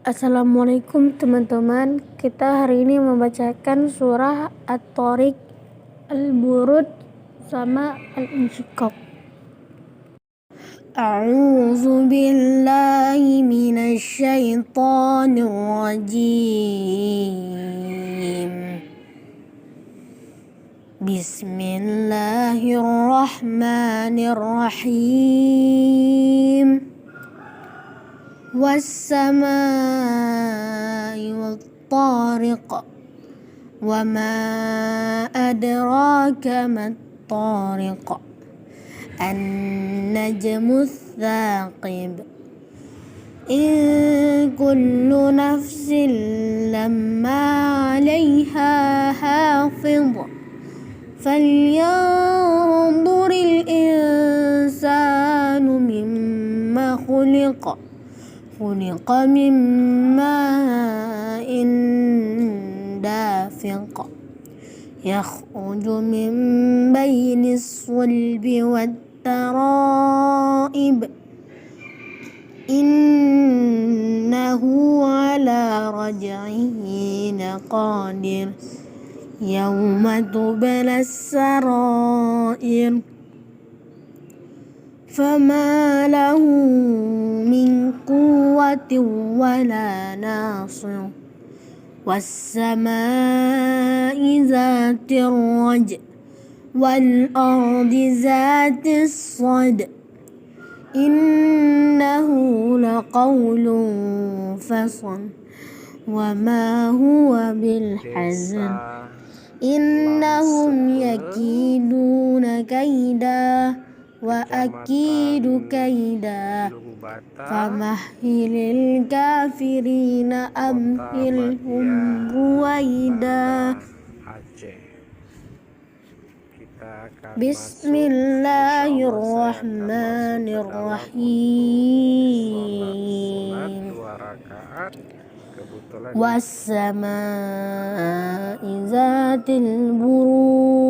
Assalamualaikum teman-teman. Kita hari ini membacakan surah At-Tariq, Al-Buruj, sama Al-Insyiqaq. A'udzu billahi minasy syaithanir rajim. Bismillahirrahmanirrahim. والسماء والطارق وما أدراك ما الطارق النجم الثاقب إن كل نفس لما عليها حافظ فلينظر الإنسان مما خلق من ماء دافق يخرج من بين الصلب والترائب إنه على رجعه لقادر يوم تبلى السرائر فما له من قوة ولا ناصر والسماء ذات الرجع والأرض ذات الصدع إنه لقول فصل وما هو بالحزن إنهم يكيدون كيدا وأكيد كيدا فمهل الكافرين أمهلهم رويدا. بسم الله الرحمن الرحيم والسماء ذات البروج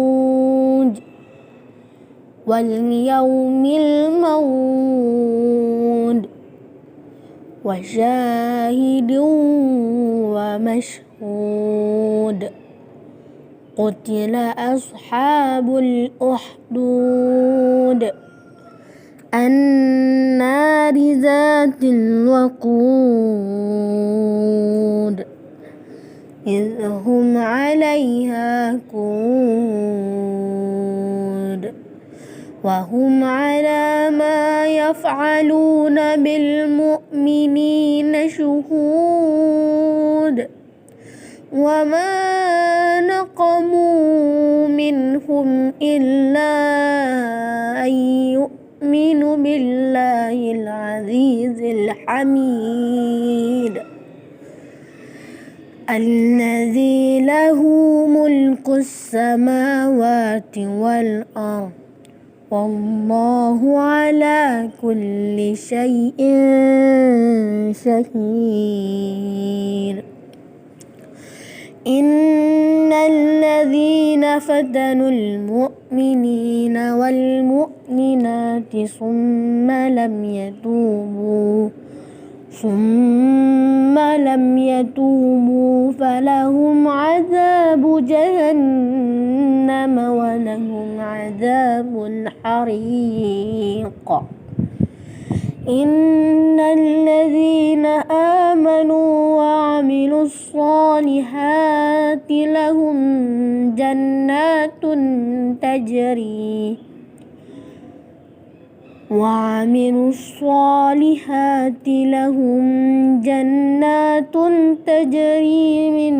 واليوم الموعود وشاهد ومشهود قتل أصحاب الأخدود النار ذات الوقود إذ هم عليها قعود وهم على ما يفعلون بالمؤمنين شهود وما نقموا منهم إلا أن يؤمنوا بالله العزيز الحميد الذي له ملك السماوات والأرض والله على كل شيء شهيد إن الذين فتنوا المؤمنين والمؤمنات ثم لم يتوبوا فلهم عذاب جهنم ولهم عذاب الحريق إن الذين آمنوا وعملوا الصالحات لهم جنات تجري من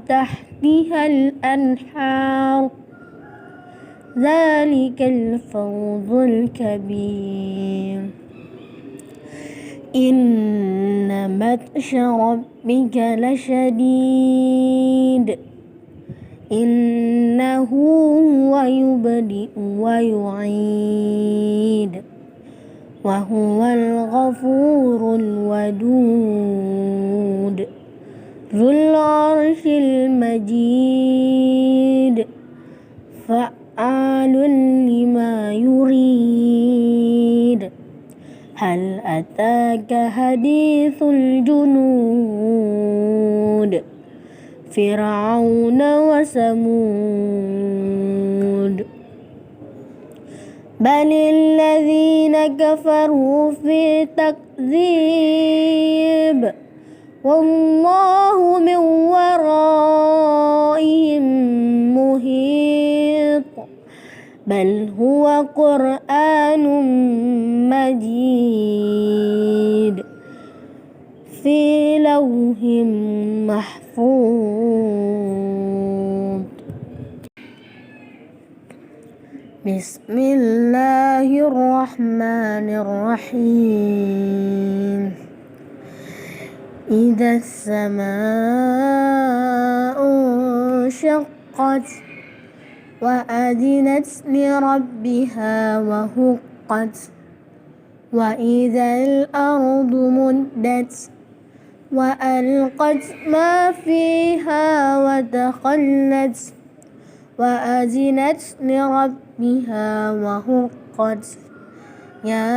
تحتها الأنهار ذلك الفوز الكبير إن بطش ربك لشديد إنه هو يبدئ ويعيد وهو الغفور الودود ذو العرش المجيد فعال لما يريد هل أتاك حديث الجنود فرعون وثمود بل الذين كفروا في تكذيب والله من ورائهم محيط بل هو قرآن مجيد في لوح محفوظ. بسم الله الرحمن الرحيم. إذا السماء انشقت وأذنت لربها وحقت وإذا الأرض مدت وألقت ما فيها وتخلت وأذنت لربها وحقت يا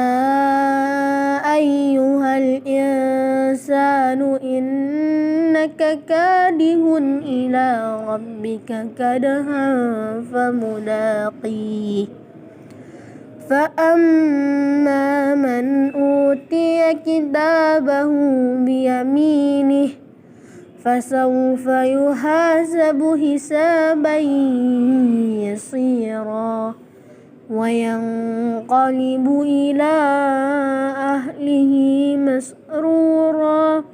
أيها الإنسان إنك كادح إلى ربك كدحا فملاقيه فأما من أوتي كتابه بيمينه فسوف يحاسب حسابا يسيرا وينقلب إلى أهله مسرورا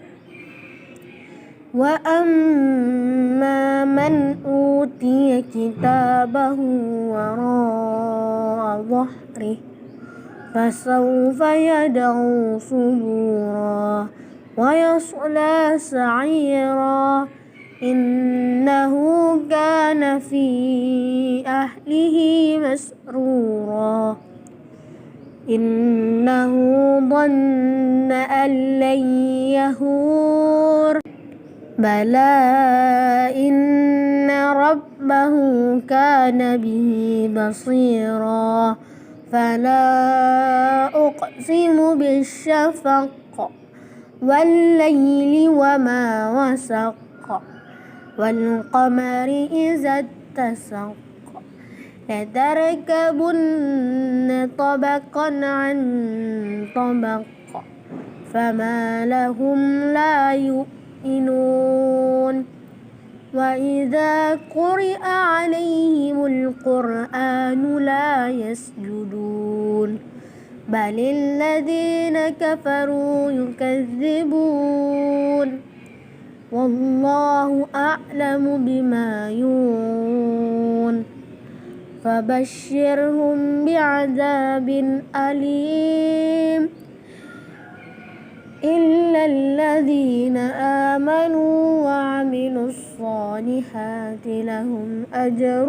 وأما من أوتي كتابه وراء ظهره فسوف يدعو ثبورا ويصلى سعيرا إنه كان في أهله مسرورا إنه ظن أن لن يحور بلى إن ربه كان به بصيرا فلا أقسم بالشفق والليل وما وسق والقمر إذا اتسق لتركبن طبقا عن طبق فما لهم لا يؤمنون وإذا قرئ عليهم القرآن لا يسجدون بل الذين كفروا يكذبون والله أعلم بما يوعون فبشرهم بعذاب أليم إلا الذين آمنوا وعملوا الصالحات لهم أجر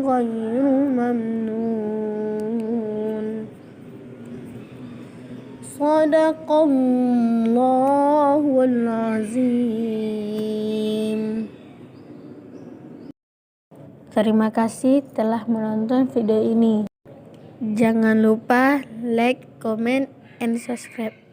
غير ممنون. صدق الله العظيم. Terima kasih telah menonton video ini. Jangan lupa like, comment, and subscribe.